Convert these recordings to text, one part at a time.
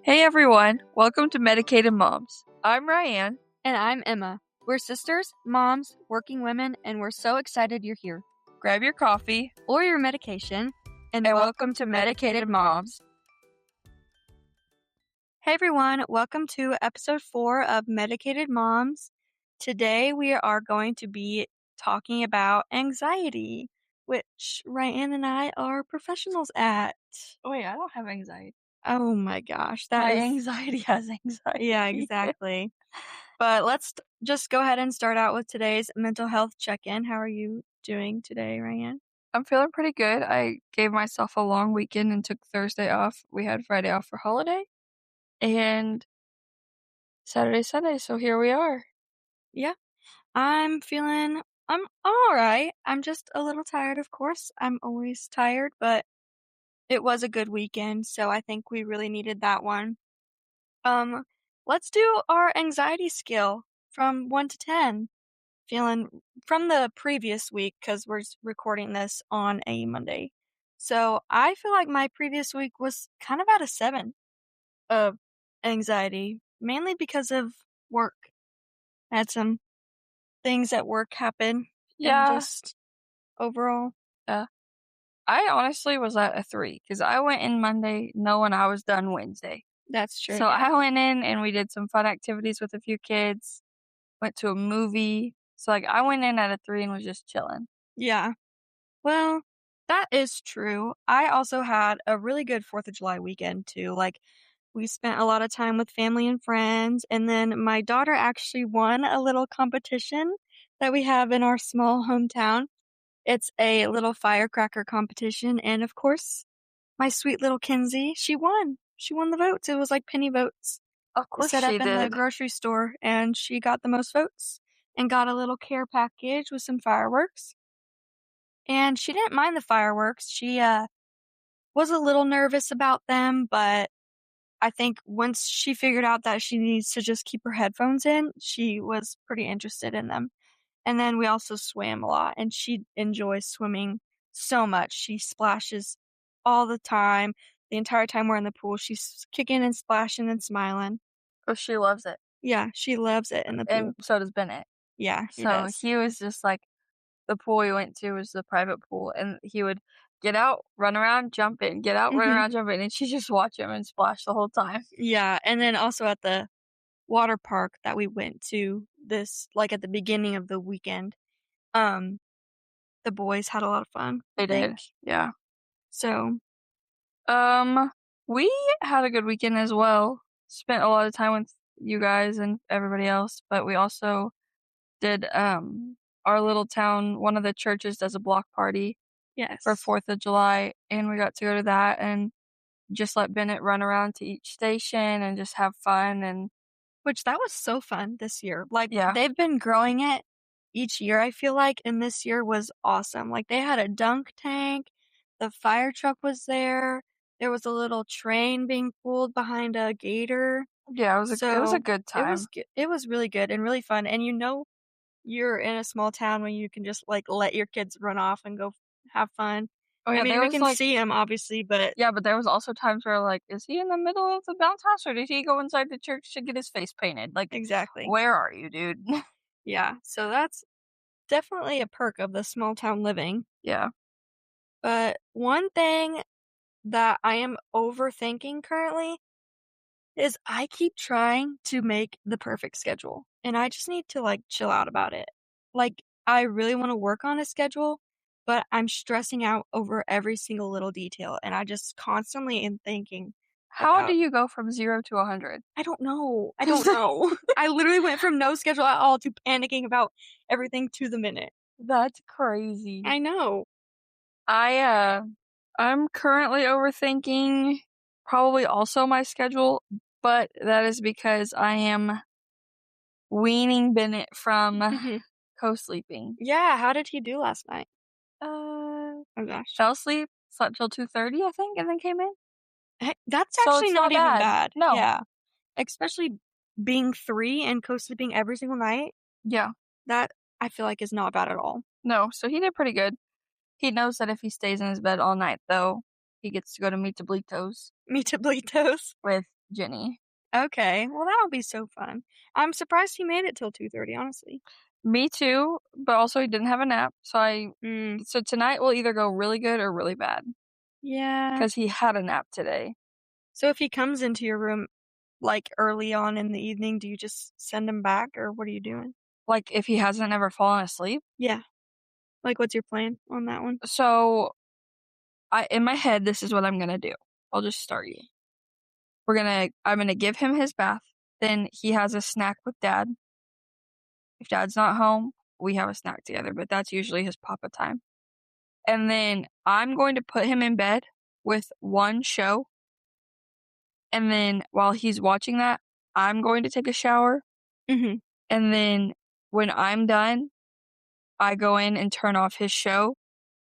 Hey everyone, welcome to Medicated Moms. I'm Ryan. And I'm Emma. We're sisters, moms, working women, and we're so excited you're here. Grab your coffee or your medication, and welcome to Medicated Moms. Hey everyone, welcome to episode 4 of Medicated Moms. Today we are going to be talking about anxiety, which Ryan and I are professionals at. Oh wait, I don't have anxiety. Oh my gosh, My anxiety has anxiety. Yeah, exactly. But let's just go ahead and start out with today's mental health check-in. How are you doing today, Ryan? I'm feeling pretty good. I gave myself a long weekend and took Thursday off. We had Friday off for holiday. And Saturday, Sunday, so here we are. Yeah. I'm all right. I'm just a little tired, of course. I'm always tired, but it was a good weekend, so I think we really needed that one. Let's do our anxiety scale from 1 to 10. Feeling from the previous week, because we're recording this on a Monday. So I feel like my previous week was kind of at a 7 of anxiety, mainly because of work. I had some things at work happen. Yeah. And just overall. Yeah. I honestly was at a 3 because I went in Monday knowing I was done Wednesday. That's true. So I went in and we did some fun activities with a few kids, went to a movie. So I went in at a 3 and was just chilling. Yeah. Well, that is true. I also had a really good 4th of July weekend too. We spent a lot of time with family and friends, and then my daughter actually won a little competition that we have in our small hometown. It's a little firecracker competition, and of course, my sweet little Kinsey, she won. She won the votes. It was like penny votes. Of course set she up in the did. grocery store, and she got the most votes and got a little care package with some fireworks. And she didn't mind the fireworks. She was a little nervous about them, but I think once she figured out that she needs to just keep her headphones in, she was pretty interested in them. And then we also swam a lot, and she enjoys swimming so much. She splashes all the time. The entire time we're in the pool, she's kicking and splashing and smiling. Oh, she loves it. Yeah, she loves it in the pool. And so does Bennett. Yeah, he so does. he was just like, the pool we went to was the private pool, and he would get out, run around, jump in, get out, run around, jump in, and she just watch him and splash the whole time. Yeah, and then also at the water park that we went to at the beginning of the weekend, the boys had a lot of fun. They did, yeah. So, we had a good weekend as well. Spent a lot of time with you guys and everybody else, but we also did, our little town, one of the churches does a block party. Yes. For 4th of July, and we got to go to that and just let Bennett run around to each station and just have fun. And which that was so fun this year. Yeah. They've been growing it each year, I feel like, and this year was awesome. They had a dunk tank, the fire truck was there, there was a little train being pulled behind a gator. Yeah, it was a good time. It was really good and really fun, and you're in a small town when you can just let your kids run off and go have fun. Oh yeah, we can see him obviously, but yeah, but there was also times where is he in the middle of the bounce house or did he go inside the church to get his face painted? Exactly. Where are you, dude? Yeah, so that's definitely a perk of the small town living. Yeah. But one thing that I am overthinking currently is I keep trying to make the perfect schedule, and I just need to chill out about it. I really want to work on a schedule, but I'm stressing out over every single little detail, and I just constantly am thinking, how do you go from 0 to 100? I don't know. I literally went from no schedule at all to panicking about everything to the minute. That's crazy. I know. I'm currently overthinking probably also my schedule, but that is because I am weaning Bennett from co-sleeping. Yeah, how did he do last night? Oh gosh. Fell asleep, slept till 2:30, I think, and then came in. Heck, that's actually not even bad. No. Yeah. Especially being 3 and co-sleeping every single night. Yeah. That, I feel like, is not bad at all. No, so he did pretty good. He knows that if he stays in his bed all night, though, he gets to go to Meet the Bleatos. Meet the Bleatos? With Jenny. Okay, well, that'll be so fun. I'm surprised he made it till 2:30, honestly. Me too, but also he didn't have a nap, Mm, so tonight will either go really good or really bad yeah. because he had a nap today. So if he comes into your room, like, early on in the evening, do you just send him back, or what are you doing? Like, if he hasn't ever fallen asleep. Yeah. Like, what's your plan on that one? So, I in my head, this is what I'm gonna do. I'll just start you. I'm gonna give him his bath, then he has a snack with dad. If dad's not home, we have a snack together, but that's usually his papa time. And then I'm going to put him in bed with one show, and then while he's watching that, I'm going to take a shower, Mhm. and then when I'm done, I go in and turn off his show,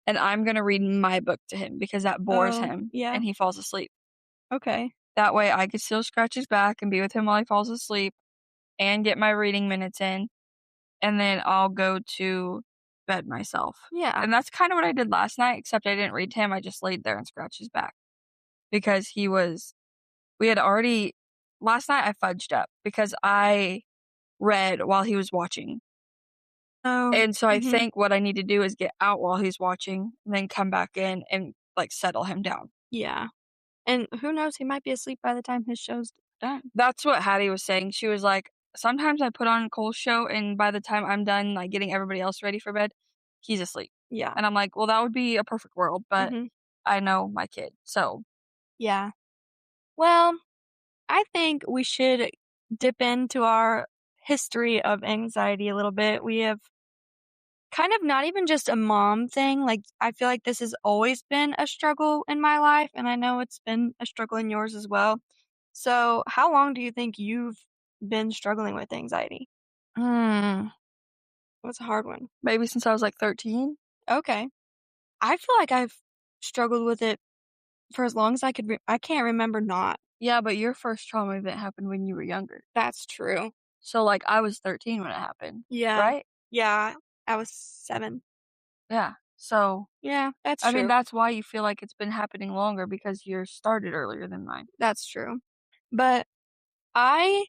and I'm gonna read my book to him because that bores Oh, him, yeah. and he falls asleep. Okay. That way, I can still scratch his back and be with him while he falls asleep and get my reading minutes in, and then I'll go to bed myself. Yeah. And that's kinda what I did last night, except I didn't read to him, I just laid there and scratched his back because we had already last night I fudged up because I read while he was watching. Oh, And so I mhm. think what I need to do is get out while he's watching, and then come back in and, like, settle him down. Yeah. And who knows, he might be asleep by the time his show's done. That's what Hattie was saying. She was like, "Sometimes I put on Cole's show, and by the time I'm done, like, getting everybody else ready for bed, he's asleep." Yeah. And I'm like, "Well, that would be a perfect world, but Mhm. I know my kid." So, Yeah. Well, I think we should dip into our history of anxiety a little bit. We have kind of not even just a mom thing, like, I feel like this has always been a struggle in my life, and I know it's been a struggle in yours as well. So, how long do you think you've been struggling with anxiety? hmm, What's a hard one? maybe since I was, like, 13? Okay. I feel like I've struggled with it for as long as I can't remember not. Yeah, but your first trauma event happened when you were younger. That's true. So, like, I was 13 when it happened, Yeah. right? Yeah, I was 7. Yeah. So, Yeah, that's I mean, true. that's why you feel like it's been happening longer because yours started earlier than mine. That's true. But I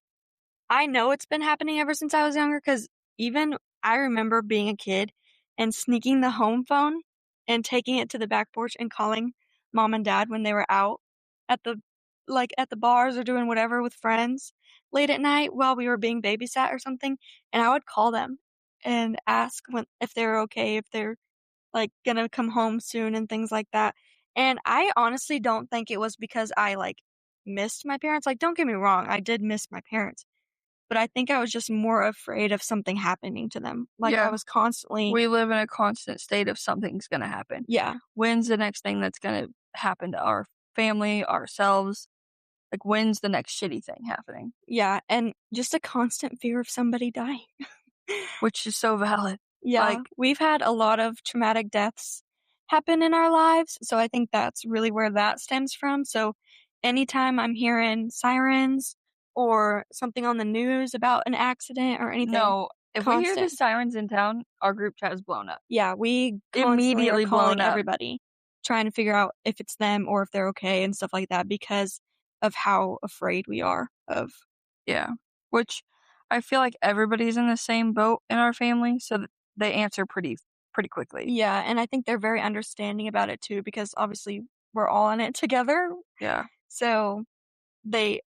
I know it's been happening ever since I was younger, because even I remember being a kid and sneaking the home phone and taking it to the back porch and calling mom and dad when they were out at the at the bars or doing whatever with friends late at night while we were being babysat or something, and I would call them and ask when if they're okay, if they're, like, gonna come home soon and things like that. And I honestly don't think it was because I, like, missed my parents. Like, don't get me wrong, I did miss my parents, but I think I was just more afraid of something happening to them. Like, I Yeah. was constantly. We live in a constant state of something's gonna happen. Yeah, When's the next thing that's gonna happen to our family, ourselves? Like, when's the next shitty thing happening? yeah, and just a constant fear of somebody dying. Which is so valid. Yeah, Like, we've had a lot of traumatic deaths happen in our lives, so I think that's really where that stems from. So anytime I'm hearing sirens or something on the news about an accident or anything, no, if we hear the constant. sirens in town, our group chat is blown up. Yeah, we constantly are Immediately blown calling up. everybody, trying to figure out if it's them or if they're okay and stuff like that because of how afraid we are of. Yeah. Which I feel like everybody's in the same boat in our family, so they answer pretty quickly. Yeah, and I think they're very understanding about it too because obviously we're all in it together. Yeah. So they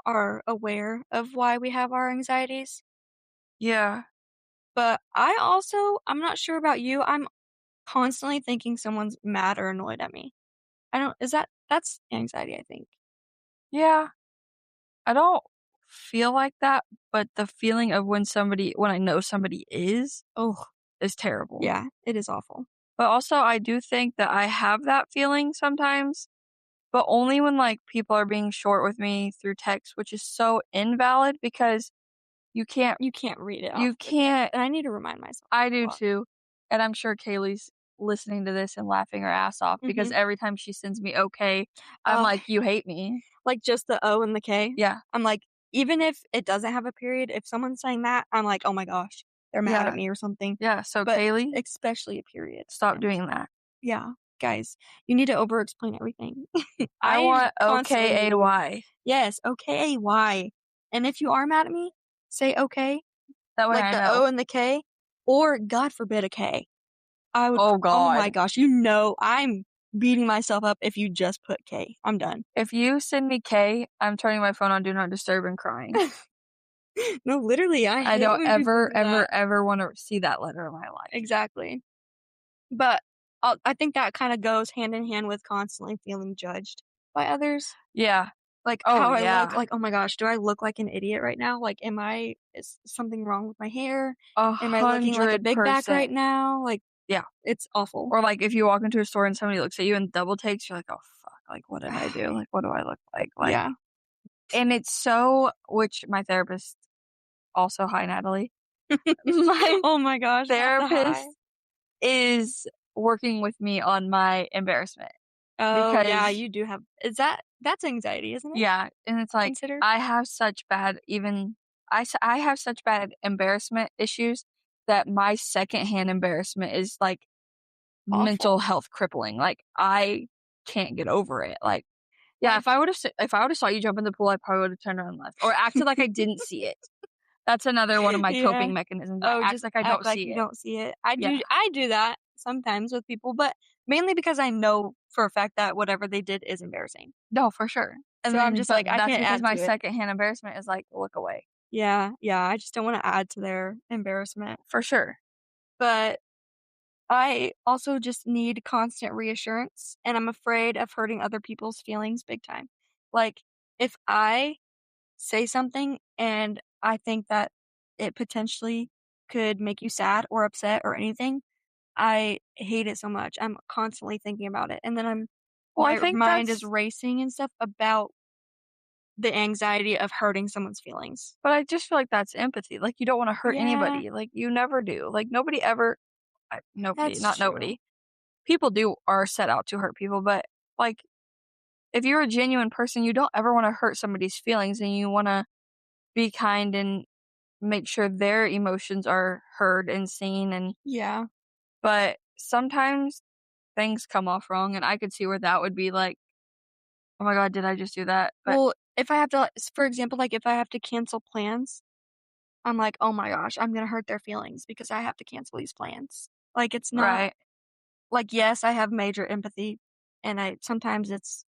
are aware of why we have our anxieties. Yeah. But I'm not sure about you. I'm constantly thinking someone's mad or annoyed at me. I don't, is that's anxiety, I think. Yeah. I don't feel like that, but the feeling of when I know somebody Oh, is terrible. yeah, it is awful. But also, I do think that I have that feeling sometimes, but only when, like, people are being short with me through text, which is so invalid because you can't You can't read it off you the text, can't and I need to remind myself I a do lot. too, and I'm sure Kaylee's listening to this and laughing her ass off because Mhm. every time she sends me "okay," I'm Uh, like, "You hate me." like, just the O and the K. Yeah, I'm like, even if it doesn't have a period, if someone's saying that, I'm like, "Oh my gosh, they're mad at yeah, me or something." yeah, so But Kaylee, especially a period, stop and doing that. yeah. guys, you need to over-explain everything. I I want constantly need to. OKAY. Yes, okay, and if you are mad at me, say okay, That way like I the know. O and the K, or God forbid a K. I would Oh oh my god. gosh, I'm beating myself up if you just put K. I'm done. If you send me K, I'm turning my phone on Do Not Disturb and crying. No, literally, I I hate don't when people ever, do ever, that. ever wanna see that letter in my life. Exactly. But I think that kinda goes hand in hand with constantly feeling judged by others. Yeah. Like, Oh, how I look, yeah. like, "Oh my gosh, do I look like an idiot right now? Like, is something wrong with my hair? Am I looking like a big back 100%. right now?" Like, Yeah. it's awful. Or, like, if you walk into a store and somebody looks at you and double takes, you're like, "Oh, fuck. Like, what did I do? Like, what do I look like?" Like, Yeah. and it's so which my therapist also hi, Natalie. My Oh my gosh, not the therapist high. is working with me on my embarrassment Oh, yeah, because you do have that's anxiety, isn't it? yeah, and it's like, Considered? I have such bad even I have such bad embarrassment issues that my secondhand embarrassment is, like, mental Awful. health crippling, like, I can't get over it, like, yeah, Like if I would've saw you jump in the pool, I probably would've turned around and left or acted like I didn't see it. That's another one of my yeah. coping mechanisms, I Oh, act just like I act don't like see you it. don't see it. Yeah. I do that sometimes with people, but mainly because I know for a fact that whatever they did is embarrassing. No, for sure, and So I'm then just but like, I that's can't because add my to it. secondhand embarrassment is like, look away. Yeah, yeah, I just don't wanna add to their embarrassment. For sure. But I also just need constant reassurance, and I'm afraid of hurting other people's feelings big time. Like, if I say something and I think that it potentially could make you sad or upset or anything, I hate it so much. I'm constantly thinking about it, and then Well, I my think mind is that's racing and stuff about the anxiety of hurting someone's feelings. but I just feel like that's empathy, like, you don't wanna hurt Yeah, anybody, like, you never do, like, nobody ever nobody, that's not true. nobody. People do are set out to hurt people, but, like, if you're a genuine person, you don't ever wanna hurt somebody's feelings, and you wanna be kind and make sure their emotions are heard and seen and Yeah. but sometimes things come off wrong, and I could see where that would be like, "Oh my god, did I just do that?" But Well, if I have to, for example, like if I have to cancel plans, I'm like, oh my gosh, I'm gonna hurt their feelings because I have to cancel these plans. Like it's not right. like yes, I have major empathy, and I sometimes it's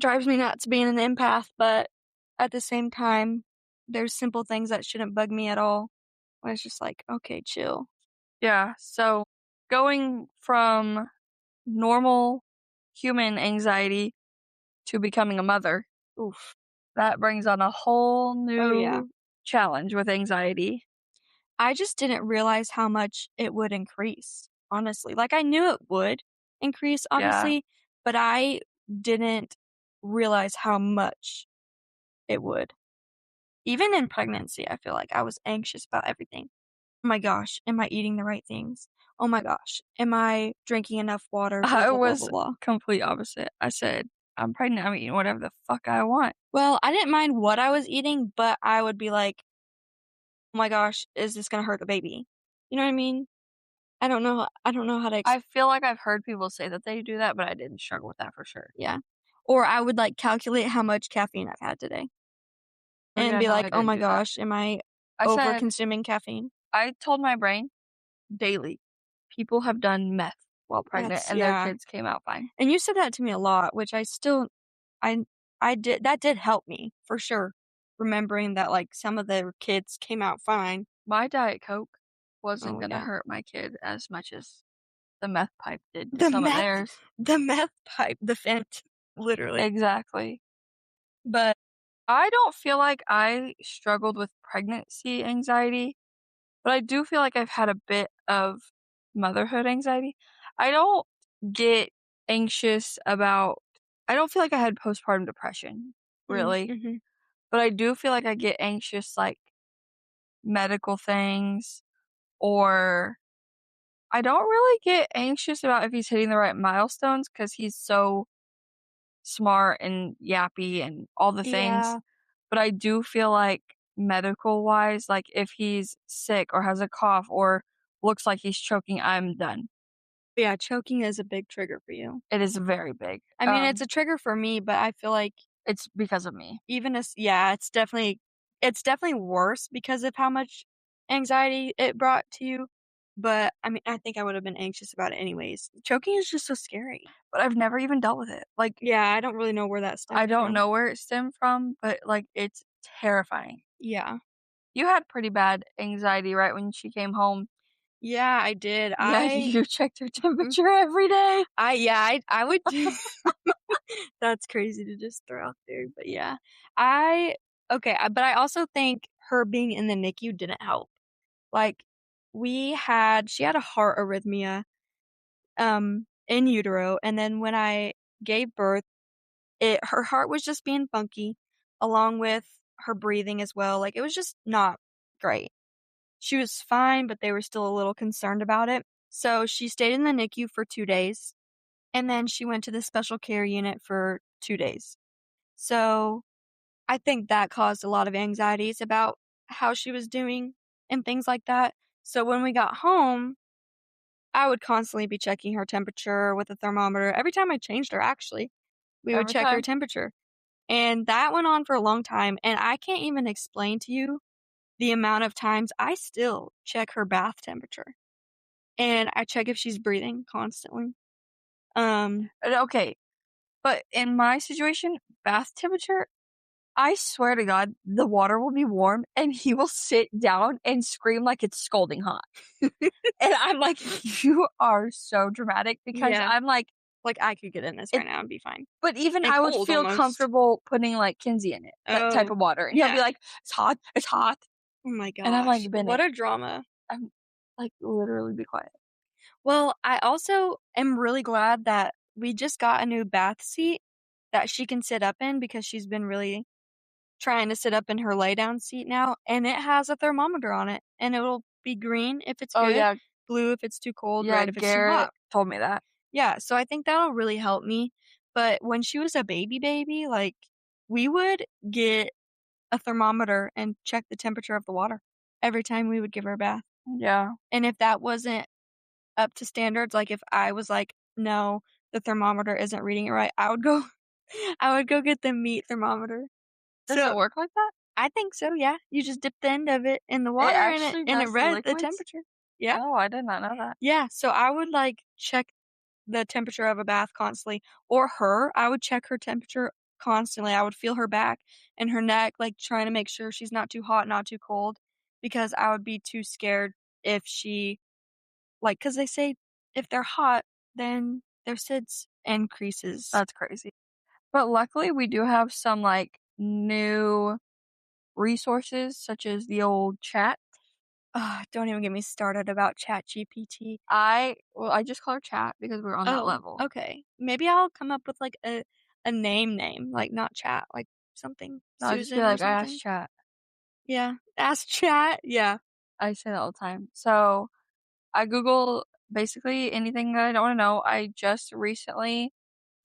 drives me nuts being an empath, but at the same time, there's simple things that shouldn't bug me at all. When it's just like, okay, chill. Yeah, so going from normal human anxiety to becoming a mother, Oof. that brings on a whole Oh yeah. new challenge with anxiety. I just didn't realize how much it would increase, honestly. Like, I knew it would increase, Yeah. obviously, but I didn't realize how much it would. Even in pregnancy, I feel like I was anxious about everything. Oh my gosh, am I eating the right things? Oh my gosh, am I drinking enough water? Blah, I blah, blah, blah, was blah. complete opposite. I said, "I'm pregnant, I'm eating whatever the fuck I want." Well, I didn't mind what I was eating, but I would be like, oh my gosh, is this gonna hurt the baby? You know what I mean? I don't know how to I feel like I've heard people say that they do that, but I didn't struggle with that for sure. yeah. Or I would, like, calculate how much caffeine I've had today Oh, and yeah, be no, like, I "Oh didn't my do that. gosh, am I I said over-consuming caffeine?" I told my brain daily, people have done meth while pregnant That's and their yeah. kids came out fine. And you said that to me a lot, which I still I I did that did help me, for sure, remembering that, like, some of their kids came out fine. My Diet Coke wasn't Oh, gonna yeah. hurt my kid as much as the meth pipe did to The some of meth theirs. the meth pipe, the Fent, literally. Exactly. But I don't feel like I struggled with pregnancy anxiety, but I do feel like I've had a bit of motherhood anxiety. I don't get anxious about I don't feel like I had postpartum depression, really, mhm. but I do feel like I get anxious, like, medical things, or I don't really get anxious about if he's hitting the right milestones because he's so smart and yappy and all the things, Yeah. but I do feel like medical wise, like, if he's sick or has a cough or looks like he's choking, I'm done. But yeah, choking is a big trigger for you. It is very big. I mean, it's a trigger for me, but I feel like It's because of me. even as yeah, it's definitely worse because of how much anxiety it brought to you, but, I mean, I think I would've been anxious about it anyways. Choking is just so scary. But I've never even dealt with it. Like, Yeah, I don't really know where that I stemmed don't from. know where it stemmed from, but, like, it's terrifying. Yeah. You had pretty bad anxiety right when she came home. Yeah, I did. Yeah, I you checked her mhm. temperature every day. I would do that's crazy to just throw out there, but yeah. I okay, but I also think her being in the NICU didn't help. Like, she had a heart arrhythmia, in utero, and then when I gave birth, her heart was just being funky, along with her breathing as well, like, it was just not great. She was fine, but they were still a little concerned about it. So she stayed in the NICU for 2 days, and then she went to the special care unit for 2 days. So I think that caused a lot of anxieties about how she was doing and things like that. So when we got home, I would constantly be checking her temperature with a thermometer. Every time I changed her, actually, we would Every check her time. temperature. And that went on for a long time. And I can't even explain to you the amount of times I still check her bath temperature. And I check if she's breathing constantly. Um, Okay, but in my situation, bath temperature, I swear to God, the water will be warm and he will sit down and scream like it's scalding hot. And I'm like, "You are so dramatic," because yeah, I'm like, like I could get in this it right now and be fine. but even And I would cold feel almost. comfortable putting, like, Kinsey in it, that type Oh, of water, and he'll be yeah. like, it's hot," Oh my and I'm gosh. like, What "Bennett, a drama. I'm like, literally be quiet." Well, I also am really glad that we just got a new bath seat that she can sit up in because she's been really trying to sit up in her lay down seat now, and it has a thermometer on it, and it'll be green if it's Oh, good, yeah, blue if it's too cold, yeah, red if it's too hot. Garrett told me that. Yeah, so I think that'll really help me. But when she was a baby, like, we would get a thermometer and check the temperature of the water every time we would give her a bath. Yeah, And if that wasn't up to standards, like, if I was like, "No, the thermometer isn't reading it right," I would go I would go get the meat thermometer. does it So, work like that? I think so, yeah. You just dip the end of it in the It water and it actually and it does the read the liquids? temperature. Yeah. Oh, I did not know that. Yeah, so I would, like, check the temperature of a bath constantly, or her, I would check her temperature constantly. I would feel her back and her neck, like, trying to make sure she's not too hot, not too cold, because I would be too scared if she like, 'cause they say if they're hot, then their SIDS increases. That's crazy. But luckily, we do have some, like, new resources such as the old chat. Ugh, don't even get me started about ChatGPT. I just call her chat because we're on that Oh, level. okay. Maybe I'll come up with, like, a name, like, not chat, like, something No, I just be Susan or like, "I asked something. chat." Yeah. Ask chat, yeah. I say that all the time. So, I Google basically anything that I don't wanna know. I just recently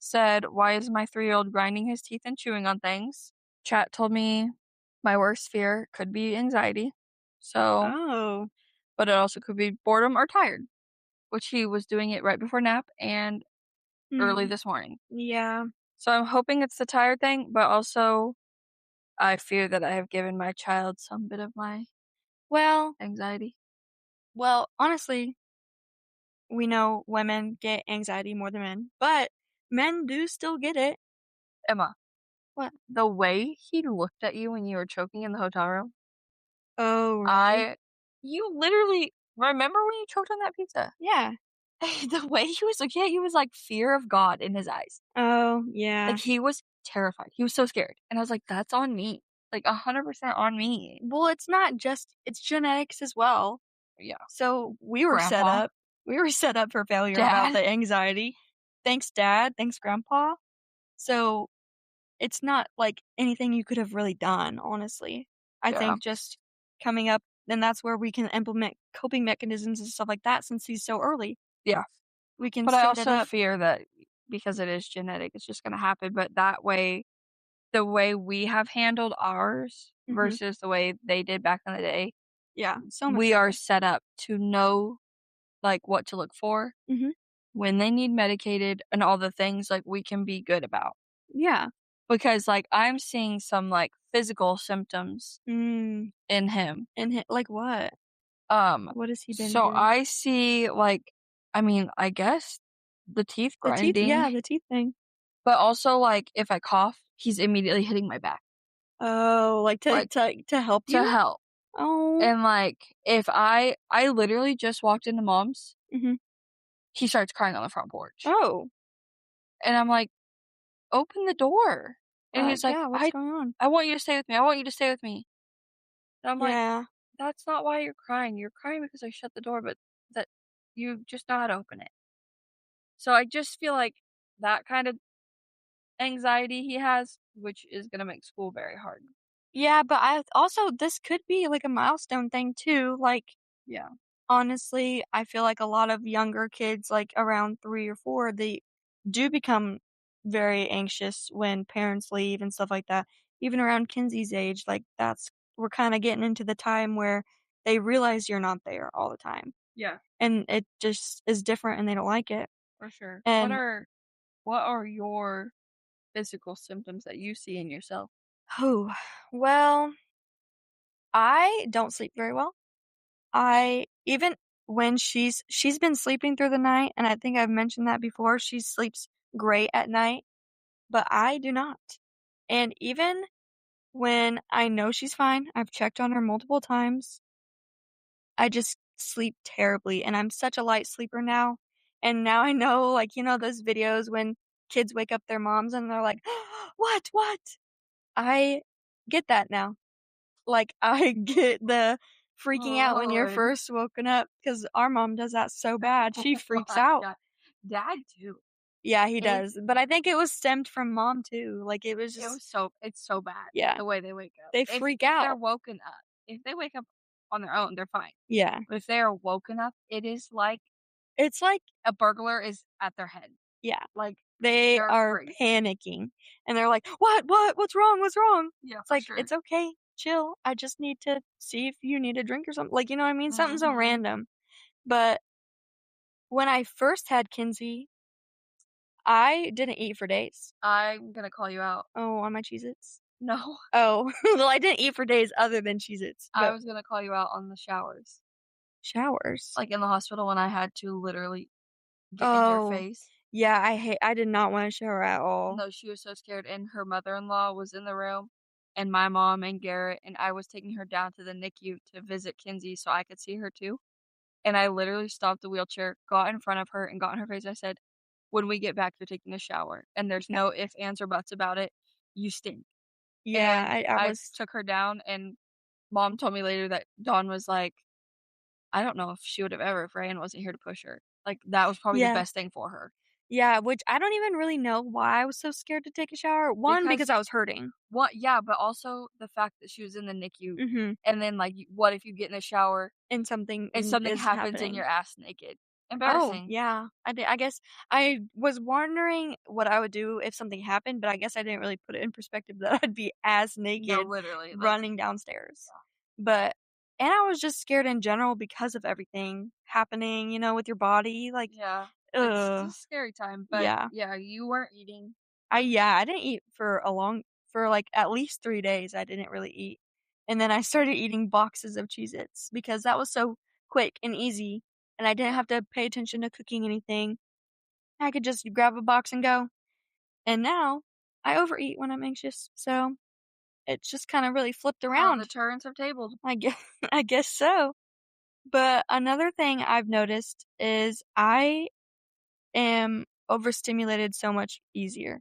said, "Why is my 3-year-old grinding his teeth and chewing on things?" Chat told me my worst fear could be anxiety. So Oh. but it also could be boredom or tired, which he was doing it right before nap and early Hmm. this morning. Yeah. So I'm hoping it's the tired thing, but also I fear that I have given my child some bit of my Well anxiety. honestly, we know women get anxiety more than men, but men do still get it. Emma, What? the way he looked at you when you were choking in the hotel room, Oh, really? I you literally remember when you choked on that pizza? Yeah. The way he was looking at you was like fear of God in his eyes. Oh, Like yeah. he was terrified. He was so scared. And I was like, that's on me. Like 100% on me. Well, it's not just it's genetics as well. Yeah. So, we were set Grandpa, up. We were set up for failure about dad. the anxiety. Thanks, dad. Thanks, grandpa. So, it's not like anything you could have really done, honestly. I Yeah. think just coming up and that's where we can implement coping mechanisms and stuff like that since he's so early. Yeah. We can But I set it also up. fear that because it is genetic, it's just gonna happen, but that way the way we have handled ours Mhm. versus the way they did back in the day, Yeah, so much we are better. set up to know, like, what to look for, Mhm. when they need medicated and all the things, like, we can be good about. Yeah. Because, like, I'm seeing some, like, physical symptoms Mm, in him. and like what? Um, What has he been so doing? I see, like, I mean, I guess the teeth The teeth, grinding, yeah, the teeth thing. but also, like, if I cough, he's immediately hitting my back, Oh, like like, to help to you? help. Oh. And, like, if I literally just walked into mom's, Mhm. he starts crying on the front porch. Oh, And I'm like, "Open the door." And he's like, yeah, what's going on? I want you to stay with me. I want you to stay with me." And I'm like, Yeah. "That's not why you're crying. You're crying because I shut the door, but that you just know how to open it." So I just feel like that kind of anxiety he has, which is gonna make school very hard. Yeah, but I also this could be like a milestone thing too, like, Yeah. honestly, I feel like a lot of younger kids, like, around 3 or 4, they do become very anxious when parents leave and stuff like that. Even around Kinsey's age, like, that's we're kinda getting into the time where they realize you're not there all the time, Yeah, and it just is different and they don't like it, for sure. and What are your physical symptoms that you see in yourself? whew, well, I don't sleep very well. I even when she's been sleeping through the night, and I think I've mentioned that before, she sleeps great at night, but I do not. And even when I know she's fine, I've checked on her multiple times, I just sleep terribly, and I'm such a light sleeper now. And now I know, like, those videos when kids wake up their moms and they're like, "What? What?" I get that now. Like, I get the freaking Oh, out when you're Lord. first woken up because our mom does that so bad, Oh she freaks my out. god. Dad too. Yeah, he It does, but I think it was stemmed from mom too, like, it was it just was so it's so bad yeah, the way they wake up. they If freak if they're out. woken up, if they wake up on their own, they're fine. Yeah. But if they are woken up, it is like It's like a burglar is at their head. yeah, Like, they they're are crazy. panicking, and they're like, "What? What? What's wrong? What's wrong?" Yeah, It's for like, sure. "It's okay, chill, I just need to see if you need a drink or something," like, you know what I mean? Something so Mhm. random. But when I first had Kinsey, I didn't eat for days. I'm gonna call you out. Oh, on my Cheez-Its? No, Oh, well, I didn't eat for days other than Cheez-Its, I but was gonna call you out on the showers. showers? Like, in the hospital when I had to literally get in your Oh, face. yeah, I did not wanna shower at all. No, she was so scared, and her mother-in-law was in the room, and my mom and Garrett, and I was taking her down to the NICU to visit Kinsey so I could see her too, and I literally stopped the wheelchair, got in front of her, and got in her face, I said, "When we get back, you're taking a shower, and there's Yeah. no ifs, ands, or buts about it. You stink." Yeah, And I I was took her down, and mom told me later that Dawn was like, "I don't know if she would have ever if Ryan wasn't here to push her." Like, that was probably the yeah. best thing for her. Yeah, which I don't even really know why I was so scared to take a shower. One, because Because I was hurting. what yeah, but also the fact that she was in the NICU, Mhm. and then, like, y what if you get in the shower And something and n something is happens and happening. you're ass naked? Oh, Embarrassing. yeah. I guess I was wondering what I would do if something happened, but I guess I didn't really put it in perspective that I'd be ass No, naked literally, like running downstairs. But and I was just scared in general because of everything happening, with your body, like, yeah, it's a ugh, scary time, but, yeah. yeah, you weren't eating. I didn't eat for, like, at least 3 days, I didn't really eat. And then I started eating boxes of Cheez-Its because that was so quick and easy, and I didn't Yeah, have to pay attention to cooking anything. I could just grab a box and go. And now, I overeat when I'm anxious, so it's just kinda really flipped how the around. turns have tabled. I guess I guess so. But another thing I've noticed is I am overstimulated so much easier.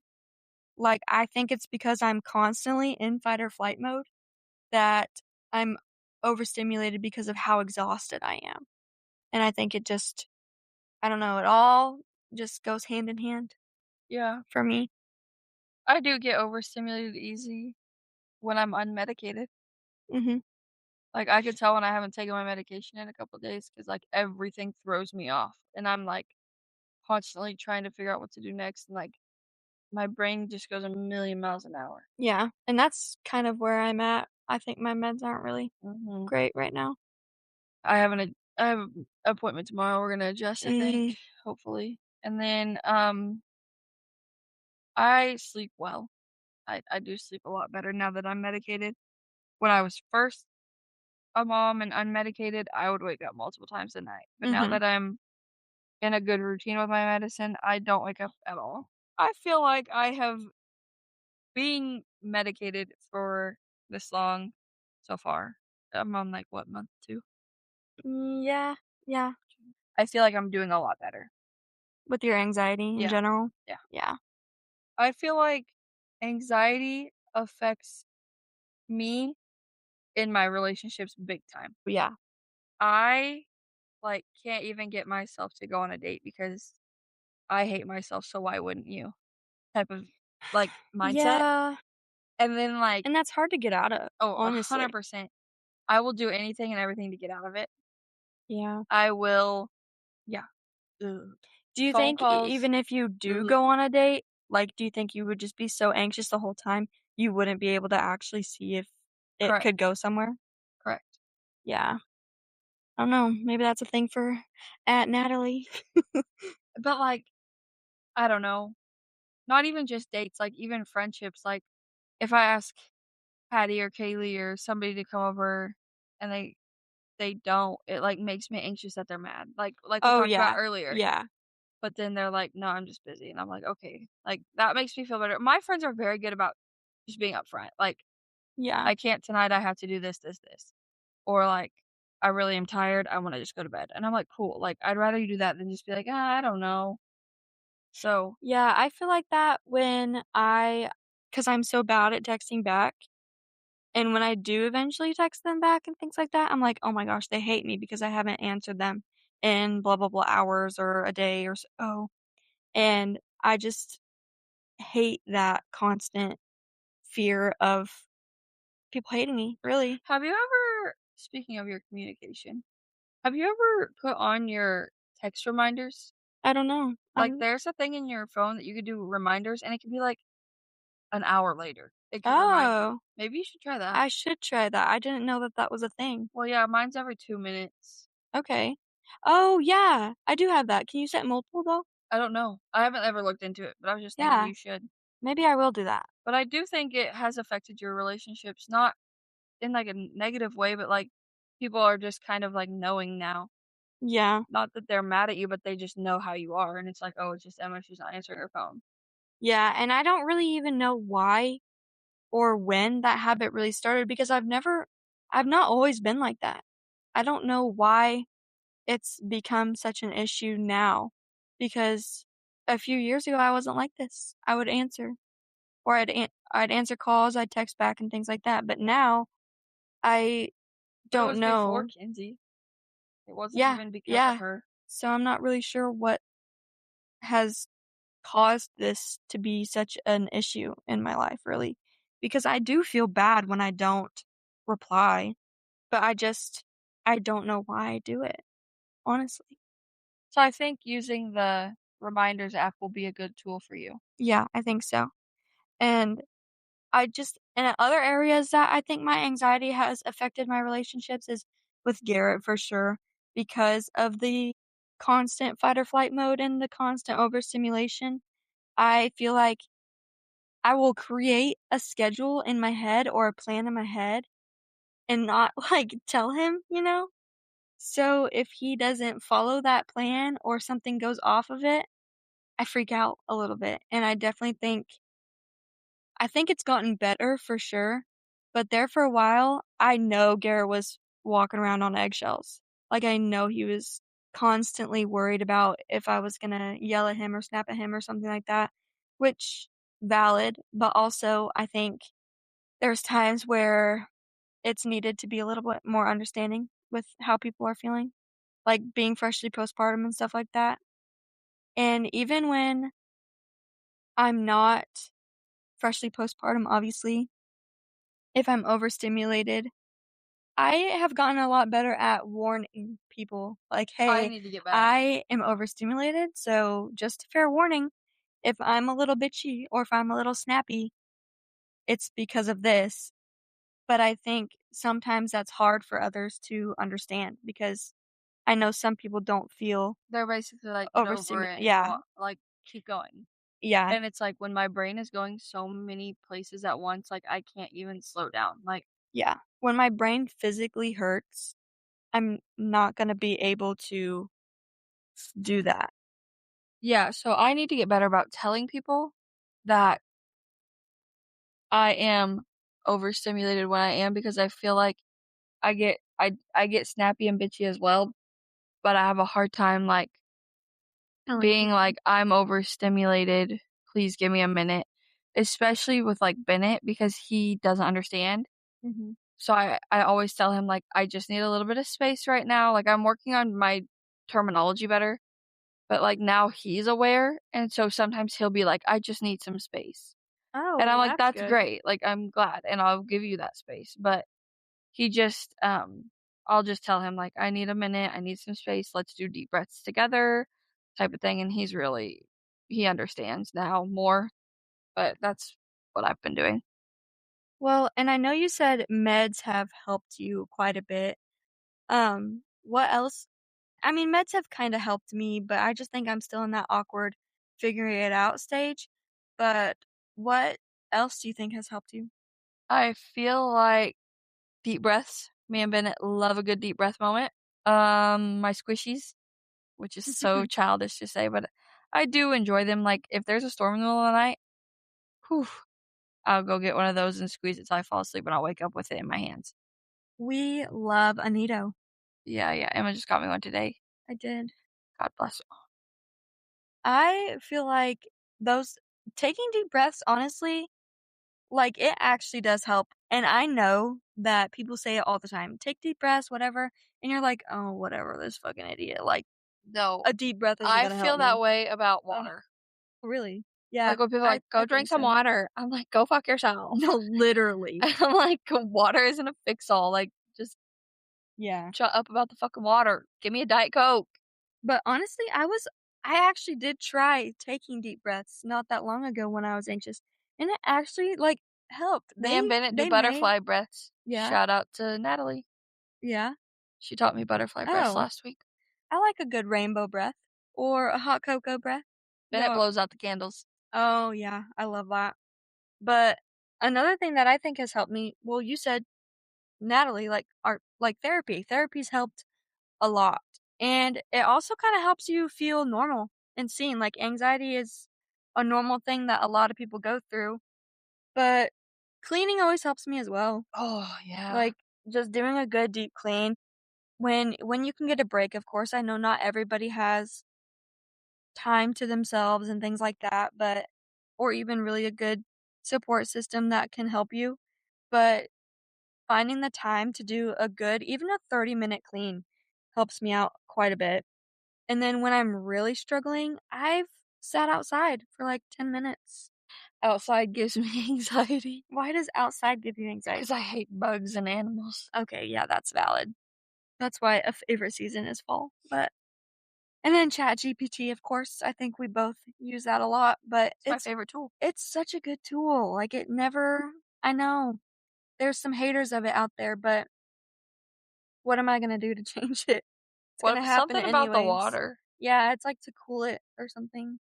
Like, I think it's because I'm constantly in fight or flight mode that I'm overstimulated because of how exhausted I am. And I think it just I don't know, it all just goes hand in hand Yeah, for me. I do get overstimulated easy when I'm unmedicated. Mhm. Like, I could tell when I haven't taken my medication in a couple days because, like, everything throws me off, and I'm, like, constantly trying to figure out what to do next, and, like, my brain just goes a million miles an hour. Yeah, and that's kind of where I'm at. I think my meds aren't really Mhm. great right now. I have an appointment tomorrow, we're gonna adjust, I think, Mm, hopefully, And then, I sleep well. I do sleep a lot better now that I'm medicated. When I was first a mom and unmedicated, I would wake up multiple times a night. But now Mhm. that I'm in a good routine with my medicine, I don't wake up at all. I feel like I have being medicated for this long so far. I'm on like what, month 2? Yeah, yeah. I feel like I'm doing a lot better. With your anxiety in Yeah, general? yeah. Yeah. I feel like anxiety affects me in my relationships big time. Yeah. I, like, can't even get myself to go on a date because I hate myself, so why wouldn't you? Type of, like, mindset. Yeah, And then, like, and that's hard to get out of, oh, honestly. 100%. I will do anything and everything to get out of it. Yeah. I will, yeah. Ugh. Do you Phone think calls. even if you do Ugh. go on a date, like, do you think you would just be so anxious the whole time, you wouldn't be able to actually see if it Correct, could go somewhere? correct. Yeah. I don't know, maybe that's a thing for Aunt Natalie. But, like, I don't know. Not even just dates, like, even friendships, like, if I ask Patty or Kaylee or somebody to come over and they don't, it, like, makes me anxious that they're mad, like we Oh, talked about yeah. earlier, Yeah. but then they're like, "No, I'm just busy," and I'm like, "Okay." Like, that makes me feel better. My friends are very good about just being upfront, like, Yeah. "I can't tonight, I have to do this, this, this," or like, "I really am tired, I wanna just go to bed," and I'm like, "Cool." Like, I'd rather you do that than just be like, "Ah, I don't know." So, Yeah, I feel like that when because I'm so bad at texting back, and when I do eventually text them back and things like that, I'm like, "Oh my gosh, they hate me because I haven't answered them in blah, blah, blah hours or a day or so." And I just hate that constant fear of people hating me, really. have you ever speaking of your communication, have you ever put on your text reminders? I don't know. Like, there's a thing in your phone that you could do reminders, and it could be, like, an hour later. It could remind you. Oh, Maybe you should try that. I should try that. I didn't know that that was a thing. Well, yeah, mine's every 2 minutes. Okay. Oh, yeah, I do have that. Can you set multiple, though? I don't know. I haven't ever looked into it, but I was just thinking Yeah, you should. maybe I will do that. But I do think it has affected your relationships, not in, like, a negative way, but, like, people are just kind of, like, knowing now. Yeah. Not that they're mad at you, but they just know how you are, and it's like, "Oh, it's just Emma, she's not answering her phone." Yeah, and I don't really even know why or when that habit really started because I've not always been like that. I don't know why it's become such an issue now because a few years ago I wasn't like this. I would answer or I'd answer calls, I'd text back and things like that. But now I But it don't was before know. Kinsey. It wasn't Yeah, even because of yeah. her. So I'm not really sure what has caused this to be such an issue in my life, really. Because I do feel bad when I don't reply, but I don't know why I do it, honestly. So I think using the reminders app will be a good tool for you. Yeah, I think so. And in other areas that I think my anxiety has affected my relationships is with Garrett for sure, because of the constant fight or flight mode and the constant overstimulation. I feel like I will create a schedule in my head or a plan in my head and not like tell him, you know? So if he doesn't follow that plan or something goes off of it, I freak out a little bit. And I think it's gotten better for sure, but there for a while, I know Garrett was walking around on eggshells. Like, I know he was constantly worried about if I was gonna yell at him or snap at him or something like that, which valid, but also I think there's times where it's needed to be a little bit more understanding with how people are feeling, like being freshly postpartum and stuff like that. And even when I'm not freshly postpartum, obviously, if I'm overstimulated, I have gotten a lot better at warning people, like, I "Hey, need to get better. I am overstimulated, so just a fair warning, if I'm a little bitchy or if I'm a little snappy, it's because of this." But I think sometimes that's hard for others to understand because I know some people don't feel They're basically like, "Get over overstimulated. it and Yeah, go like, keep going." yeah, And it's like when my brain is going so many places at once, like, I can't even slow down, like yeah. When my brain physically hurts, I'm not gonna be able to do that. yeah, so I need to get better about telling people that I am overstimulated when I am because I feel like I get snappy and bitchy as well, but I have a hard time, like, Telling being people. like, "I'm overstimulated, please give me a minute," especially with, like, Bennett because he doesn't understand. Mhm. So I always tell him, like, "I just need a little bit of space right now," like, I'm working on my terminology better, but, like, now he's aware, and so sometimes he'll be like, "I just need some space." Oh, And I'm well, like, that's "That's good. great, like, I'm glad, and I'll give you that space," but he just, I'll just tell him, like, "I need a minute, I need some space, let's do deep breaths together," type of thing, and he understands now more, but that's what I've been doing. Well, and I know you said meds have helped you quite a bit. What else? I mean, meds have kinda helped me, but I just think I'm still in that awkward figuring it out stage. But what else do you think has helped you? I feel like deep breaths. Me and Bennett love a good deep breath moment. My squishies, which is so childish to say, but I do enjoy them. Like, if there's a storm in the middle of the night, whew, I'll go get one of those and squeeze it till I fall asleep, and I'll wake up with it in my hands. We love Anito. Yeah, yeah. Emma just got me one today. I did. God bless her. I feel like those taking deep breaths, honestly, like, it actually does help, and I know that people say it all the time, "Take deep breaths, whatever," and you're like, "Oh, whatever, this fucking idiot, like, No, a deep breath isn't I gonna help feel that me." way about Ugh, water. really? Yeah, Like when people are I like, "Go I drink think some so. water," I'm like, "Go fuck yourself." No, literally. I'm like, "Water isn't a fix all. Like, just Yeah. shut up about the fucking water. Give me a Diet Coke." But honestly, I actually did try taking deep breaths not that long ago when I was anxious, and it actually, like, helped. Me and Bennett do They may butterfly breaths. Yeah, Shout out to Natalie. yeah. She taught me butterfly breaths Oh, last week. I like a good rainbow breath or a hot cocoa breath. Bennett No. blows out the candles. Oh, yeah, I love that. But another thing that I think has helped me, well, you said, Natalie, like, art like, therapy. Therapy's helped a lot, and it also kinda helps you feel normal and seen, like, anxiety is a normal thing that a lot of people go through, but cleaning always helps me as well. Oh, yeah. Like, just doing a good deep clean when you can get a break, of course, I know not everybody has time to themselves and things like that, but or even really a good support system that can help you, but finding the time to do a good even a 30-minute clean helps me out quite a bit. And then when I'm really struggling, I've sat outside for, like, 10 minutes. Outside gives me anxiety Why does outside give you anxiety? because I hate bugs and animals. Okay, yeah, that's valid. That's why a favorite season is fall, but and then ChatGPT, of course, I think we both use that a lot, but It's my favorite tool. it's such a good tool, like, it never I know, there's some haters of it out there, but what am I gonna do to change it? It's gonna What happen something about the anyways. water. Yeah, it's like to cool it or something.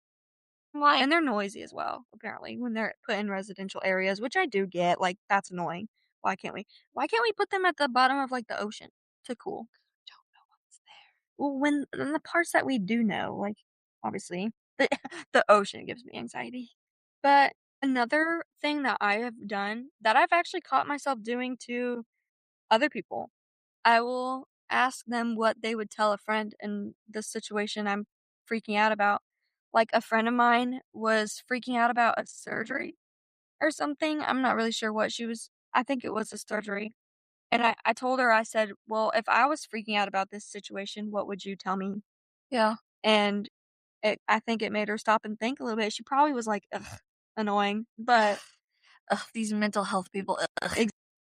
I'm like, And they're noisy as well, apparently, when they're put in residential areas, which I do get, like, that's annoying. Why can't we put them at the bottom of, like, the ocean to cool? don't know what's there. Well, when in the parts that we do know, like, obviously, the the ocean gives me anxiety. But another thing that I have done that I've actually caught myself doing to other people, I will ask them what they would tell a friend in the situation I'm freaking out about. Like, a friend of mine was freaking out about a surgery or something. I'm not really sure what she was I think it was a surgery. And I told her, I said, "Well, if I was freaking out about this situation, what would you tell me?" Yeah. And I think it made her stop and think a little bit. She probably was like, "Ugh, annoying," but Ugh, these mental health people. Ugh.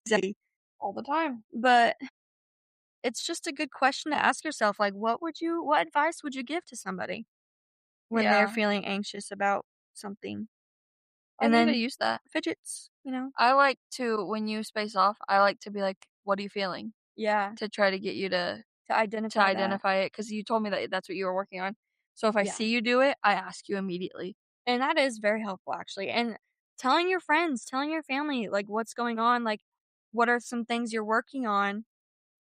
exactly. All the time. But it's just a good question to ask yourself, like, what advice would you give to somebody when they're Yeah. feeling anxious about something? I And need to then use that. fidgets, you know? I like to when you space off, I like to be like, "What are you feeling?" Yeah. To try to get you to To to identify that. identify it, because you told me that that's what you were working on. So if I Yeah. see you do it, I ask you immediately. And that is very helpful, actually, and telling your friends, telling your family, like, what's going on, like, what are some things you're working on,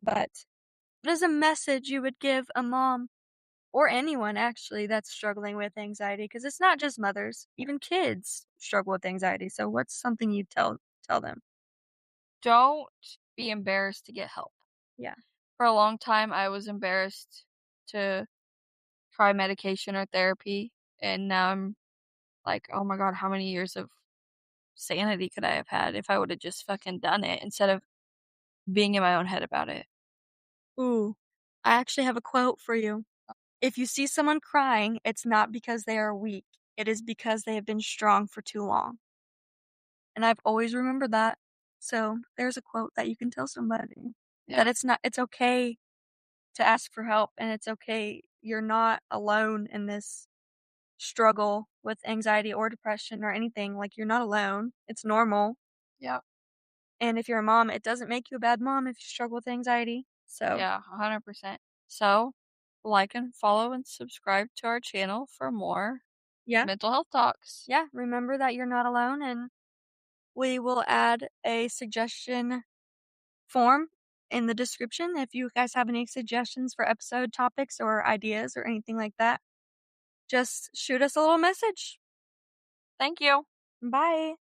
but what is a message you would give a mom or anyone, actually, that's struggling with anxiety? Because it's not just mothers, even kids struggle with anxiety, so what's something you tell them? Don't be embarrassed to get help. Yeah. For a long time, I was embarrassed to try medication or therapy, and now I'm like, "Oh my god, how many years of sanity could I have had if I would've just fucking done it instead of being in my own head about it?" Ooh, I actually have a quote for you. "If you see someone crying, it's not because they are weak, it is because they have been strong for too long." And I've always remembered that. So, there's a quote that you can tell somebody, that Yeah, it's okay to ask for help, and it's okay, you're not alone in this struggle with anxiety or depression or anything, like, you're not alone, it's normal, yeah, and if you're a mom, it doesn't make you a bad mom if you struggle with anxiety, so, yeah, 100%. So, like and follow and subscribe to our channel for more yeah, mental health talks. yeah, remember that you're not alone, and we will add a suggestion form in the description if you guys have any suggestions for episode topics or ideas or anything like that. Just shoot us a little message. Thank you. Bye.